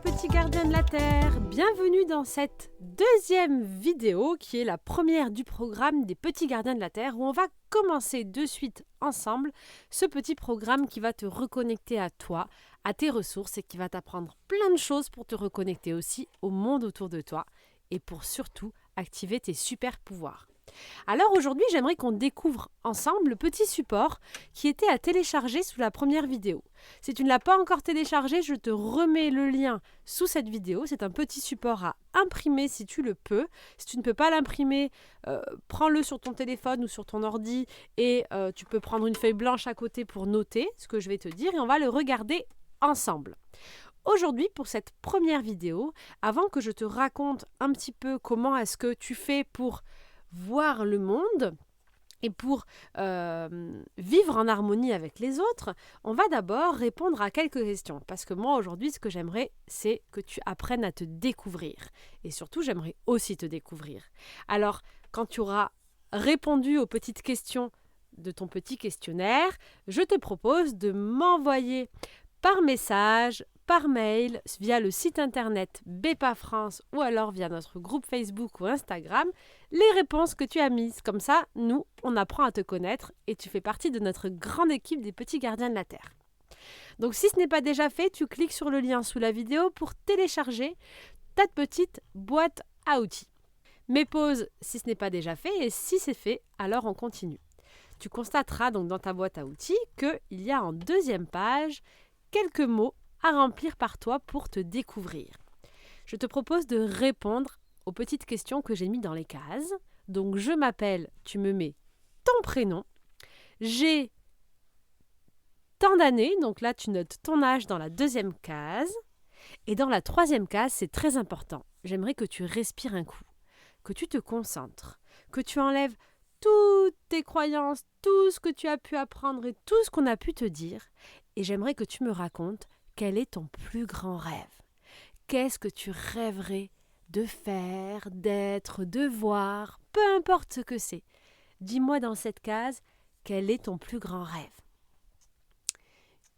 petits gardiens de la Terre, bienvenue dans cette deuxième vidéo qui est la première du programme des petits gardiens de la Terre où on va commencer de suite ensemble ce petit programme qui va te reconnecter à toi, à tes ressources et qui va t'apprendre plein de choses pour te reconnecter aussi au monde autour de toi et pour surtout activer tes super pouvoirs. Alors aujourd'hui, j'aimerais qu'on découvre ensemble le petit support qui était à télécharger sous la première vidéo. Si tu ne l'as pas encore téléchargé, je te remets le lien sous cette vidéo. C'est un petit support à imprimer si tu le peux. Si tu ne peux pas l'imprimer, prends-le sur ton téléphone ou sur ton ordi et tu peux prendre une feuille blanche à côté pour noter ce que je vais te dire et on va le regarder ensemble. Aujourd'hui, pour cette première vidéo, avant que je te raconte un petit peu comment est-ce que tu fais pour voir le monde et pour vivre en harmonie avec les autres, on va d'abord répondre à quelques questions. Parce que moi, aujourd'hui, ce que j'aimerais, c'est que tu apprennes à te découvrir. Et surtout, j'aimerais aussi te découvrir. Alors, quand tu auras répondu aux petites questions de ton petit questionnaire, je te propose de m'envoyer par message, par mail, via le site internet Bepa France ou alors via notre groupe Facebook ou Instagram, les réponses que tu as mises. Comme ça, nous, on apprend à te connaître et tu fais partie de notre grande équipe des petits gardiens de la Terre. Donc si ce n'est pas déjà fait, tu cliques sur le lien sous la vidéo pour télécharger ta petite boîte à outils. Mets pause si ce n'est pas déjà fait et si c'est fait, alors on continue. Tu constateras donc dans ta boîte à outils qu'il y a en deuxième page quelques mots à remplir par toi pour te découvrir. Je te propose de répondre aux petites questions que j'ai mises dans les cases. Donc, je m'appelle, tu me mets ton prénom. J'ai tant d'années, donc là, tu notes ton âge dans la deuxième case. Et dans la troisième case, c'est très important. J'aimerais que tu respires un coup, que tu te concentres, que tu enlèves toutes tes croyances, tout ce que tu as pu apprendre et tout ce qu'on a pu te dire. Et j'aimerais que tu me racontes quel est ton plus grand rêve. Qu'est-ce que tu rêverais de faire, d'être, de voir, peu importe ce que c'est. Dis-moi dans cette case, quel est ton plus grand rêve.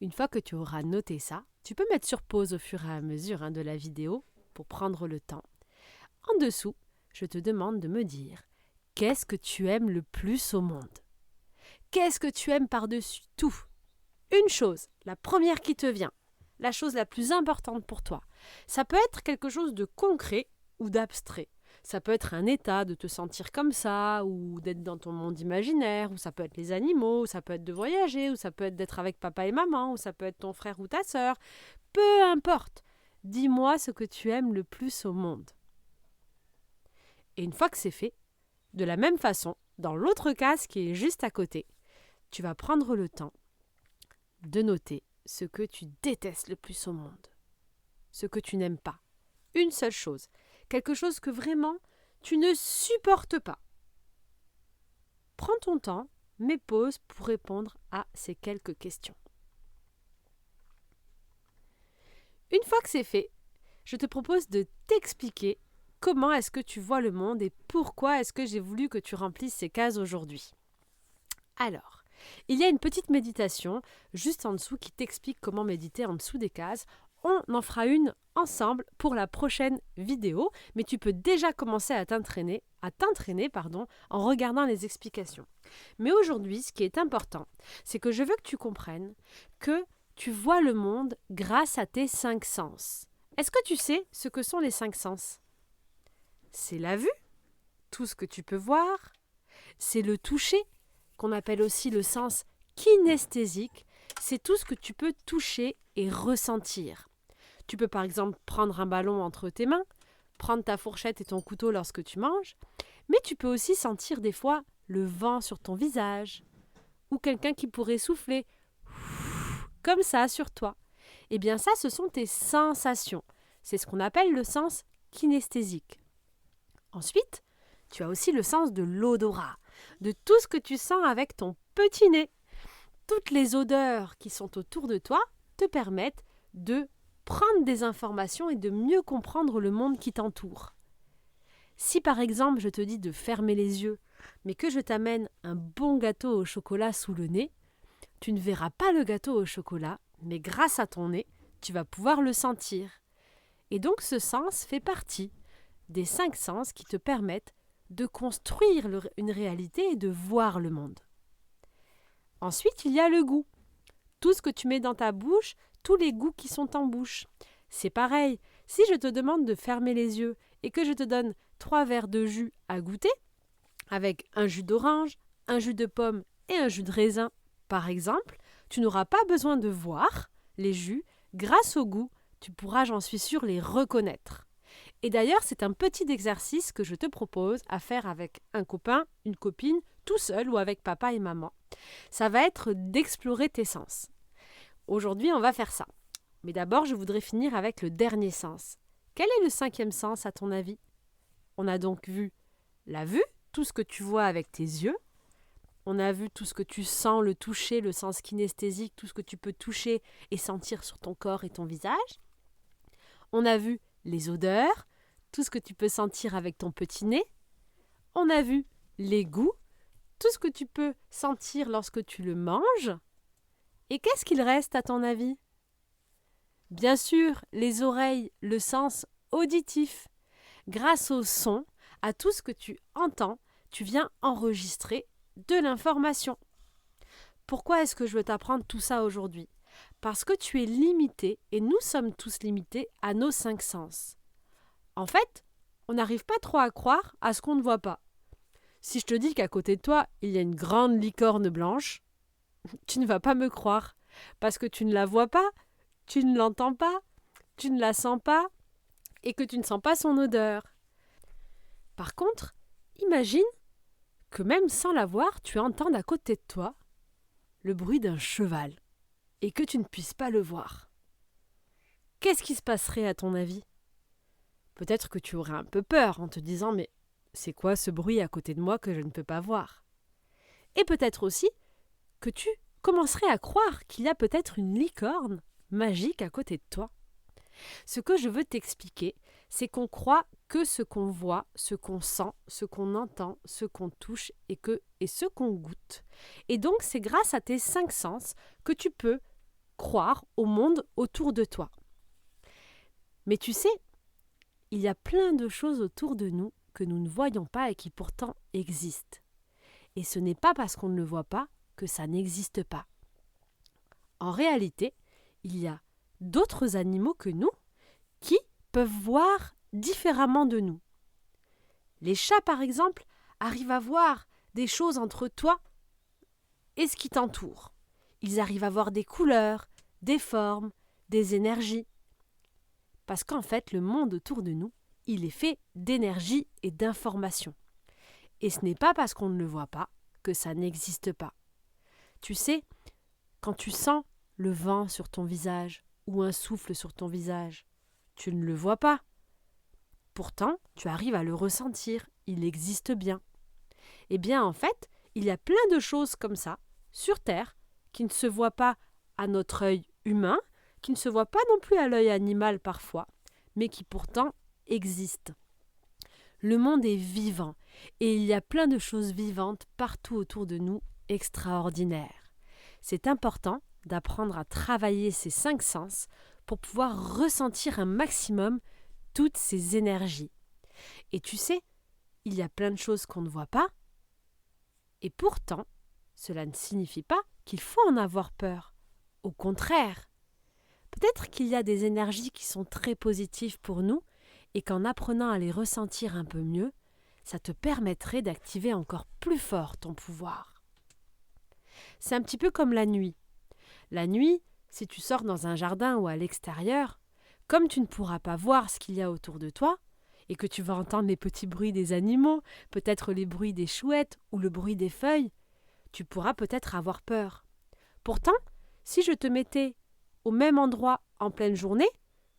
Une fois que tu auras noté ça, tu peux mettre sur pause au fur et à mesure de la vidéo pour prendre le temps. En dessous, je te demande de me dire qu'est-ce que tu aimes le plus au monde. Qu'est-ce que tu aimes par-dessus tout? Une chose, la première qui te vient, la chose la plus importante pour toi. Ça peut être quelque chose de concret ou d'abstrait. Ça peut être un état de te sentir comme ça, ou d'être dans ton monde imaginaire, ou ça peut être les animaux, ou ça peut être de voyager, ou ça peut être d'être avec papa et maman, ou ça peut être ton frère ou ta sœur. Peu importe, dis-moi ce que tu aimes le plus au monde. Et une fois que c'est fait, de la même façon, dans l'autre case qui est juste à côté, tu vas prendre le temps de noter ce que tu détestes le plus au monde, ce que tu n'aimes pas. Une seule chose, quelque chose que vraiment tu ne supportes pas. Prends ton temps, mets pause pour répondre à ces quelques questions. Une fois que c'est fait, je te propose de t'expliquer comment est-ce que tu vois le monde et pourquoi est-ce que j'ai voulu que tu remplisses ces cases aujourd'hui. Alors, il y a une petite méditation juste en dessous qui t'explique comment méditer en dessous des cases. On en fera une ensemble pour la prochaine vidéo, mais tu peux déjà commencer à t'entraîner en regardant les explications. Mais aujourd'hui, ce qui est important, c'est que je veux que tu comprennes que tu vois le monde grâce à tes 5 sens. Est-ce que tu sais ce que sont les 5 sens? C'est la vue, tout ce que tu peux voir, c'est le toucher, qu'on appelle aussi le sens kinesthésique, c'est tout ce que tu peux toucher et ressentir. Tu peux par exemple prendre un ballon entre tes mains, prendre ta fourchette et ton couteau lorsque tu manges, mais tu peux aussi sentir des fois le vent sur ton visage, ou quelqu'un qui pourrait souffler comme ça sur toi. Eh bien ça, ce sont tes sensations. C'est ce qu'on appelle le sens kinesthésique. Ensuite, tu as aussi le sens de l'odorat, de tout ce que tu sens avec ton petit nez. Toutes les odeurs qui sont autour de toi te permettent de prendre des informations et de mieux comprendre le monde qui t'entoure. Si par exemple je te dis de fermer les yeux, mais que je t'amène un bon gâteau au chocolat sous le nez, tu ne verras pas le gâteau au chocolat, mais grâce à ton nez, tu vas pouvoir le sentir. Et donc ce sens fait partie des 5 sens qui te permettent de construire une réalité et de voir le monde. Ensuite, il y a le goût. Tout ce que tu mets dans ta bouche, tous les goûts qui sont en bouche. C'est pareil, si je te demande de fermer les yeux et que je te donne 3 verres de jus à goûter, avec un jus d'orange, un jus de pomme et un jus de raisin, par exemple, tu n'auras pas besoin de voir les jus. Grâce au goût, tu pourras, j'en suis sûre, les reconnaître. Et d'ailleurs, c'est un petit exercice que je te propose à faire avec un copain, une copine, tout seul ou avec papa et maman. Ça va être d'explorer tes sens. Aujourd'hui, on va faire ça. Mais d'abord, je voudrais finir avec le dernier sens. Quel est le 5e sens à ton avis? On a donc vu la vue, tout ce que tu vois avec tes yeux. On a vu tout ce que tu sens, le toucher, le sens kinesthésique, tout ce que tu peux toucher et sentir sur ton corps et ton visage. On a vu les odeurs, tout ce que tu peux sentir avec ton petit nez. On a vu les goûts, tout ce que tu peux sentir lorsque tu le manges. Et qu'est-ce qu'il reste à ton avis? Bien sûr, les oreilles, le sens auditif. Grâce au son, à tout ce que tu entends, tu viens enregistrer de l'information. Pourquoi est-ce que je veux t'apprendre tout ça aujourd'hui? Parce que tu es limité, et nous sommes tous limités à nos 5 sens. En fait, on n'arrive pas trop à croire à ce qu'on ne voit pas. Si je te dis qu'à côté de toi, il y a une grande licorne blanche, tu ne vas pas me croire, parce que tu ne la vois pas, tu ne l'entends pas, tu ne la sens pas, et que tu ne sens pas son odeur. Par contre, imagine que même sans la voir, tu entends à côté de toi le bruit d'un cheval, et que tu ne puisses pas le voir. Qu'est-ce qui se passerait à ton avis? Peut-être que tu aurais un peu peur en te disant « mais c'est quoi ce bruit à côté de moi que je ne peux pas voir ?» Et peut-être aussi que tu commencerais à croire qu'il y a peut-être une licorne magique à côté de toi. Ce que je veux t'expliquer, c'est qu'on croit que ce qu'on voit, ce qu'on sent, ce qu'on entend, ce qu'on touche et ce qu'on goûte. Et donc c'est grâce à tes 5 sens que tu peux croire au monde autour de toi. Mais tu sais, il y a plein de choses autour de nous que nous ne voyons pas et qui pourtant existent. Et ce n'est pas parce qu'on ne le voit pas que ça n'existe pas. En réalité, il y a d'autres animaux que nous qui peuvent voir différemment de nous. Les chats, par exemple, arrivent à voir des choses entre toi et ce qui t'entoure. Ils arrivent à voir des couleurs, des formes, des énergies. Parce qu'en fait, le monde autour de nous, il est fait d'énergie et d'information. Et ce n'est pas parce qu'on ne le voit pas que ça n'existe pas. Tu sais, quand tu sens le vent sur ton visage ou un souffle sur ton visage, tu ne le vois pas. Pourtant, tu arrives à le ressentir, il existe bien. Eh bien, en fait, il y a plein de choses comme ça, sur Terre, qui ne se voient pas à notre œil humain, qui ne se voient pas non plus à l'œil animal parfois, mais qui pourtant existent. Le monde est vivant, et il y a plein de choses vivantes partout autour de nous, extraordinaires. C'est important d'apprendre à travailler ces 5 sens pour pouvoir ressentir un maximum toutes ces énergies. Et tu sais, il y a plein de choses qu'on ne voit pas, et pourtant, cela ne signifie pas qu'il faut en avoir peur. Au contraire, peut-être qu'il y a des énergies qui sont très positives pour nous, et qu'en apprenant à les ressentir un peu mieux, ça te permettrait d'activer encore plus fort ton pouvoir. C'est un petit peu comme la nuit. La nuit, si tu sors dans un jardin ou à l'extérieur, comme tu ne pourras pas voir ce qu'il y a autour de toi, et que tu vas entendre les petits bruits des animaux, peut-être les bruits des chouettes ou le bruit des feuilles, tu pourras peut-être avoir peur. Pourtant, si je te mettais au même endroit en pleine journée,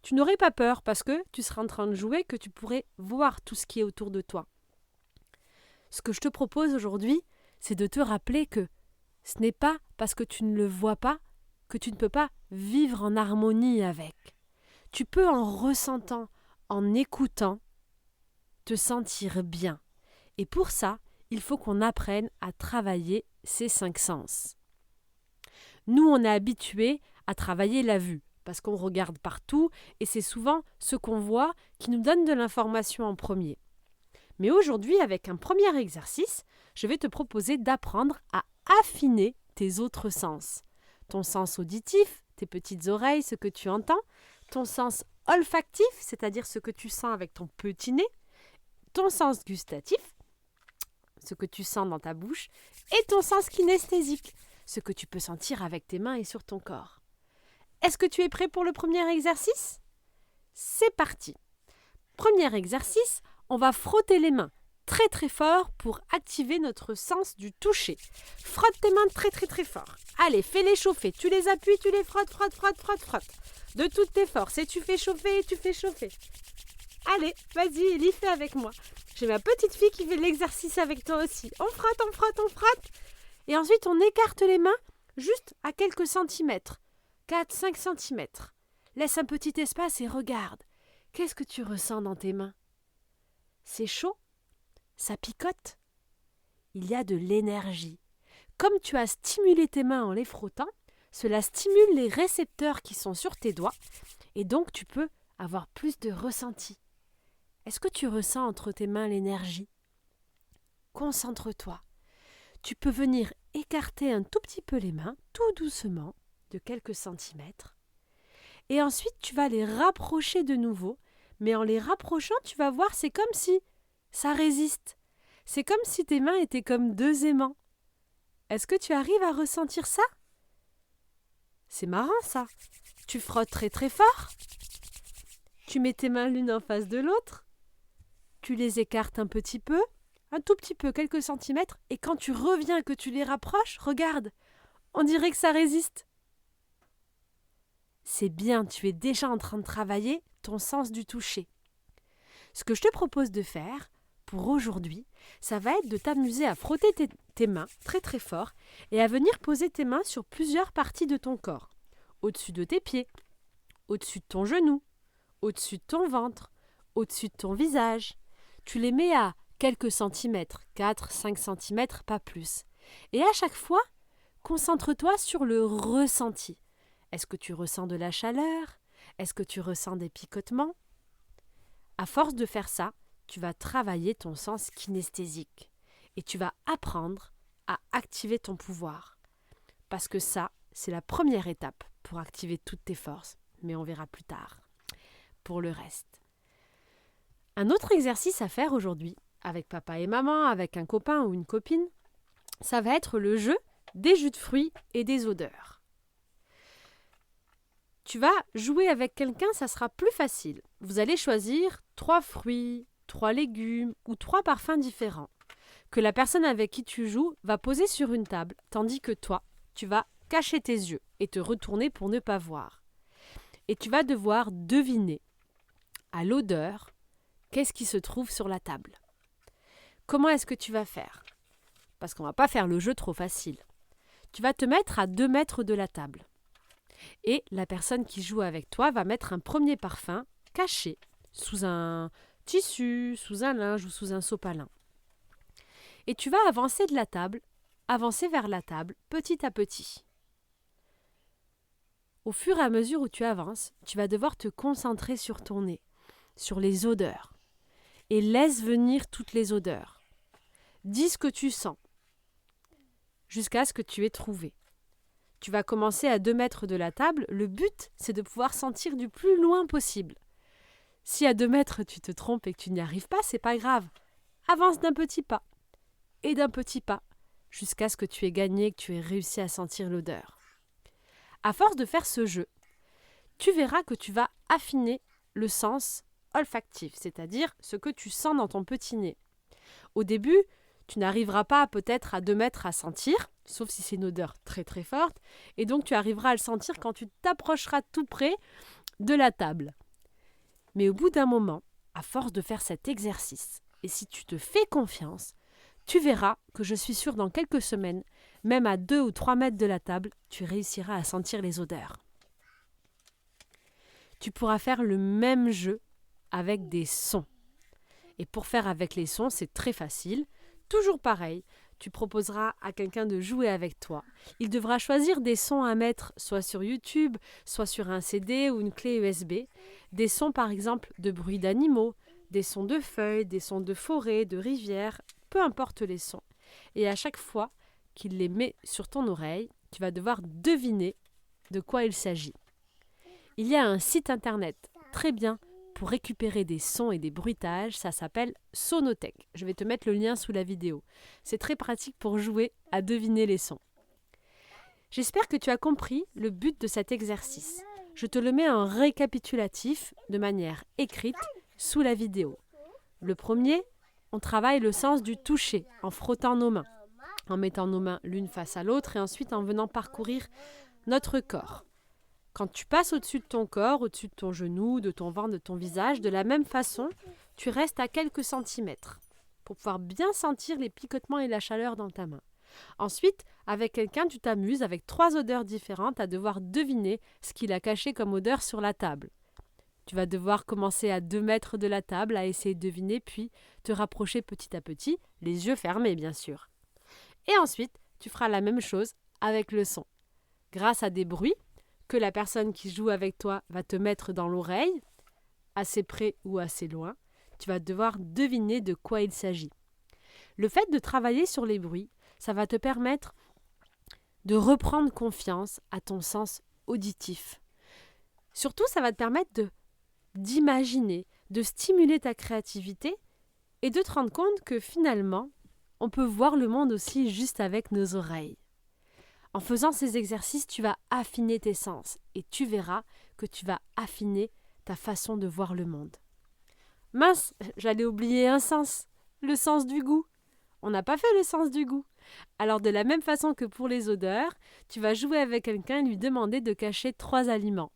tu n'aurais pas peur parce que tu seras en train de jouer, que tu pourrais voir tout ce qui est autour de toi. Ce que je te propose aujourd'hui, c'est de te rappeler que ce n'est pas parce que tu ne le vois pas que tu ne peux pas vivre en harmonie avec. Tu peux en ressentant, en écoutant, te sentir bien. Et pour ça, il faut qu'on apprenne à travailler ces 5 sens. Nous, on est habitués à travailler la vue, parce qu'on regarde partout et c'est souvent ce qu'on voit qui nous donne de l'information en premier. Mais aujourd'hui, avec un premier exercice, je vais te proposer d'apprendre à affiner tes autres sens. Ton sens auditif, tes petites oreilles, ce que tu entends, ton sens olfactif, c'est-à-dire ce que tu sens avec ton petit nez, ton sens gustatif, ce que tu sens dans ta bouche, et ton sens kinesthésique, ce que tu peux sentir avec tes mains et sur ton corps. Est-ce que tu es prêt pour le premier exercice? C'est parti. Premier exercice, on va frotter les mains très très fort pour activer notre sens du toucher. Frotte tes mains très très très fort. Allez, fais-les chauffer. Tu les appuies, tu les frottes, frotte, frotte, frotte, frotte. De toutes tes forces. Et tu fais chauffer, et tu fais chauffer. Allez, vas-y, Ellie, fais avec moi. J'ai ma petite fille qui fait l'exercice avec toi aussi. On frotte, on frotte, on frotte. Et ensuite, on écarte les mains juste à quelques centimètres. 4-5 centimètres. Laisse un petit espace et regarde. Qu'est-ce que tu ressens dans tes mains? C'est chaud? Ça picote? Il y a de l'énergie. Comme tu as stimulé tes mains en les frottant, cela stimule les récepteurs qui sont sur tes doigts et donc tu peux avoir plus de ressenti. Est-ce que tu ressens entre tes mains l'énergie? Concentre-toi. Tu peux venir écarter un tout petit peu les mains, tout doucement, de quelques centimètres. Et ensuite, tu vas les rapprocher de nouveau. Mais en les rapprochant, tu vas voir, c'est comme si ça résiste. C'est comme si tes mains étaient comme deux aimants. Est-ce que tu arrives à ressentir ça? C'est marrant ça. Tu frottes très très fort. Tu mets tes mains l'une en face de l'autre. Tu les écartes un petit peu, un tout petit peu, quelques centimètres. Et quand tu reviens, que tu les rapproches, regarde, on dirait que ça résiste. C'est bien, tu es déjà en train de travailler ton sens du toucher. Ce que je te propose de faire pour aujourd'hui, ça va être de t'amuser à frotter tes mains très très fort et à venir poser tes mains sur plusieurs parties de ton corps. Au-dessus de tes pieds, au-dessus de ton genou, au-dessus de ton ventre, au-dessus de ton visage. Tu les mets à quelques centimètres, 4-5 centimètres, pas plus. Et à chaque fois, concentre-toi sur le ressenti. Est-ce que tu ressens de la chaleur? Est-ce que tu ressens des picotements? À force de faire ça, tu vas travailler ton sens kinesthésique et tu vas apprendre à activer ton pouvoir. Parce que ça, c'est la première étape pour activer toutes tes forces. Mais on verra plus tard pour le reste. Un autre exercice à faire aujourd'hui, avec papa et maman, avec un copain ou une copine, ça va être le jeu des jus de fruits et des odeurs. Tu vas jouer avec quelqu'un, ça sera plus facile. Vous allez choisir 3 fruits, 3 légumes ou 3 parfums différents que la personne avec qui tu joues va poser sur une table, tandis que toi, tu vas cacher tes yeux et te retourner pour ne pas voir. Et tu vas devoir deviner à l'odeur qu'est-ce qui se trouve sur la table. Comment est-ce que tu vas faire? Parce qu'on ne va pas faire le jeu trop facile. Tu vas te mettre à 2 mètres de la table. Et la personne qui joue avec toi va mettre un premier parfum caché sous un tissu, sous un linge ou sous un sopalin. Et tu vas avancer vers la table petit à petit. Au fur et à mesure où tu avances, tu vas devoir te concentrer sur ton nez, sur les odeurs. Et laisse venir toutes les odeurs. Dis ce que tu sens, jusqu'à ce que tu aies trouvé. Tu vas commencer à 2 mètres de la table. Le but, c'est de pouvoir sentir du plus loin possible. Si à 2 mètres, tu te trompes et que tu n'y arrives pas, c'est pas grave. Avance d'un petit pas et d'un petit pas jusqu'à ce que tu aies gagné, que tu aies réussi à sentir l'odeur. À force de faire ce jeu, tu verras que tu vas affiner le sens olfactif, c'est-à-dire ce que tu sens dans ton petit nez. Au début, tu n'arriveras pas peut-être à 2 mètres à sentir, sauf si c'est une odeur très très forte, et donc tu arriveras à le sentir quand tu t'approcheras tout près de la table. Mais au bout d'un moment, à force de faire cet exercice, et si tu te fais confiance, tu verras que je suis sûre dans quelques semaines, même à 2 ou 3 mètres de la table, tu réussiras à sentir les odeurs. Tu pourras faire le même jeu avec des sons. Et pour faire avec les sons, c'est très facile. Toujours pareil, Tu proposeras à quelqu'un de jouer avec toi. Il devra choisir des sons à mettre soit sur YouTube, soit sur un CD ou une clé USB. Des sons par exemple de bruits d'animaux, des sons de feuilles, des sons de forêt, de rivières, peu importe les sons. Et à chaque fois qu'il les met sur ton oreille, tu vas devoir deviner de quoi il s'agit. Il y a un site internet très bien pour récupérer des sons et des bruitages, ça s'appelle Sonothèque. Je vais te mettre le lien sous la vidéo. C'est très pratique pour jouer à deviner les sons. J'espère que tu as compris le but de cet exercice. Je te le mets en récapitulatif de manière écrite sous la vidéo. Le premier, on travaille le sens du toucher en frottant nos mains, en mettant nos mains l'une face à l'autre et ensuite en venant parcourir notre corps. Quand tu passes au-dessus de ton corps, au-dessus de ton genou, de ton ventre, de ton visage, de la même façon, tu restes à quelques centimètres pour pouvoir bien sentir les picotements et la chaleur dans ta main. Ensuite, avec quelqu'un, tu t'amuses avec 3 odeurs différentes à devoir deviner ce qu'il a caché comme odeur sur la table. Tu vas devoir commencer à 2 mètres de la table à essayer de deviner, puis te rapprocher petit à petit, les yeux fermés bien sûr. Et ensuite, tu feras la même chose avec le son. Grâce à des bruits que la personne qui joue avec toi va te mettre dans l'oreille, assez près ou assez loin, tu vas devoir deviner de quoi il s'agit. Le fait de travailler sur les bruits, ça va te permettre de reprendre confiance à ton sens auditif. Surtout, ça va te permettre d'imaginer, de stimuler ta créativité et de te rendre compte que finalement, on peut voir le monde aussi juste avec nos oreilles. En faisant ces exercices, tu vas affiner tes sens et tu verras que tu vas affiner ta façon de voir le monde. Mince, j'allais oublier un sens, le sens du goût. On n'a pas fait le sens du goût. Alors de la même façon que pour les odeurs, tu vas jouer avec quelqu'un et lui demander de cacher 3 aliments.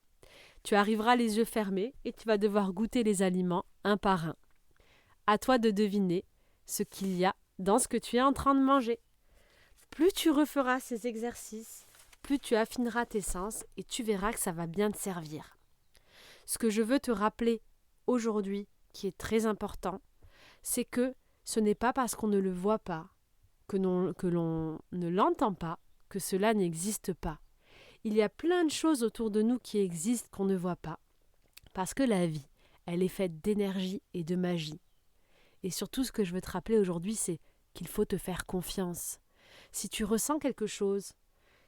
Tu arriveras les yeux fermés et tu vas devoir goûter les aliments un par un. À toi de deviner ce qu'il y a dans ce que tu es en train de manger. Plus tu referas ces exercices, plus tu affineras tes sens et tu verras que ça va bien te servir. Ce que je veux te rappeler aujourd'hui, qui est très important, c'est que ce n'est pas parce qu'on ne le voit pas, que l'on ne l'entend pas, que cela n'existe pas. Il y a plein de choses autour de nous qui existent qu'on ne voit pas. Parce que la vie, elle est faite d'énergie et de magie. Et surtout, ce que je veux te rappeler aujourd'hui, c'est qu'il faut te faire confiance. Si tu ressens quelque chose,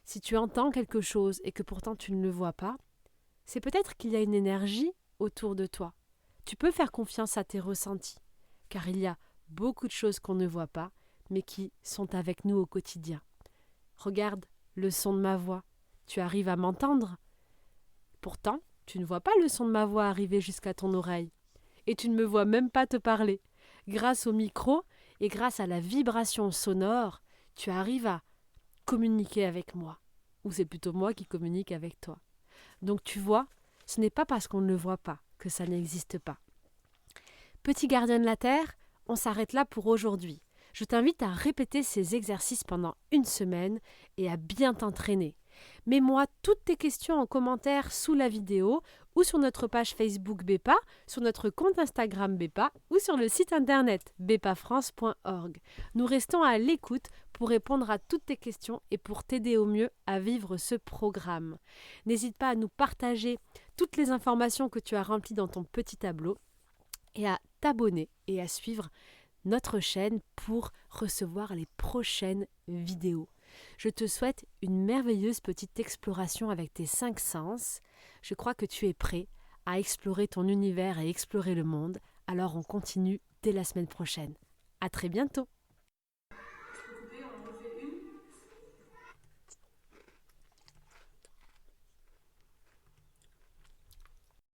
si tu entends quelque chose et que pourtant tu ne le vois pas, c'est peut-être qu'il y a une énergie autour de toi. Tu peux faire confiance à tes ressentis, car il y a beaucoup de choses qu'on ne voit pas, mais qui sont avec nous au quotidien. Regarde le son de ma voix. Tu arrives à m'entendre. Pourtant, tu ne vois pas le son de ma voix arriver jusqu'à ton oreille. Et tu ne me vois même pas te parler. Grâce au micro et grâce à la vibration sonore, tu arrives à communiquer avec moi. Ou c'est plutôt moi qui communique avec toi. Donc tu vois, ce n'est pas parce qu'on ne le voit pas que ça n'existe pas. Petit gardien de la Terre, on s'arrête là pour aujourd'hui. Je t'invite à répéter ces exercices pendant 1 semaine et à bien t'entraîner. Mets-moi toutes tes questions en commentaire sous la vidéo ou sur notre page Facebook Bepa, sur notre compte Instagram Bepa ou sur le site internet bepafrance.org. Nous restons à l'écoute pour répondre à toutes tes questions et pour t'aider au mieux à vivre ce programme. N'hésite pas à nous partager toutes les informations que tu as remplies dans ton petit tableau et à t'abonner et à suivre notre chaîne pour recevoir les prochaines vidéos. Je te souhaite une merveilleuse petite exploration avec tes 5 sens. Je crois que tu es prêt à explorer ton univers et explorer le monde. Alors on continue dès la semaine prochaine. À très bientôt.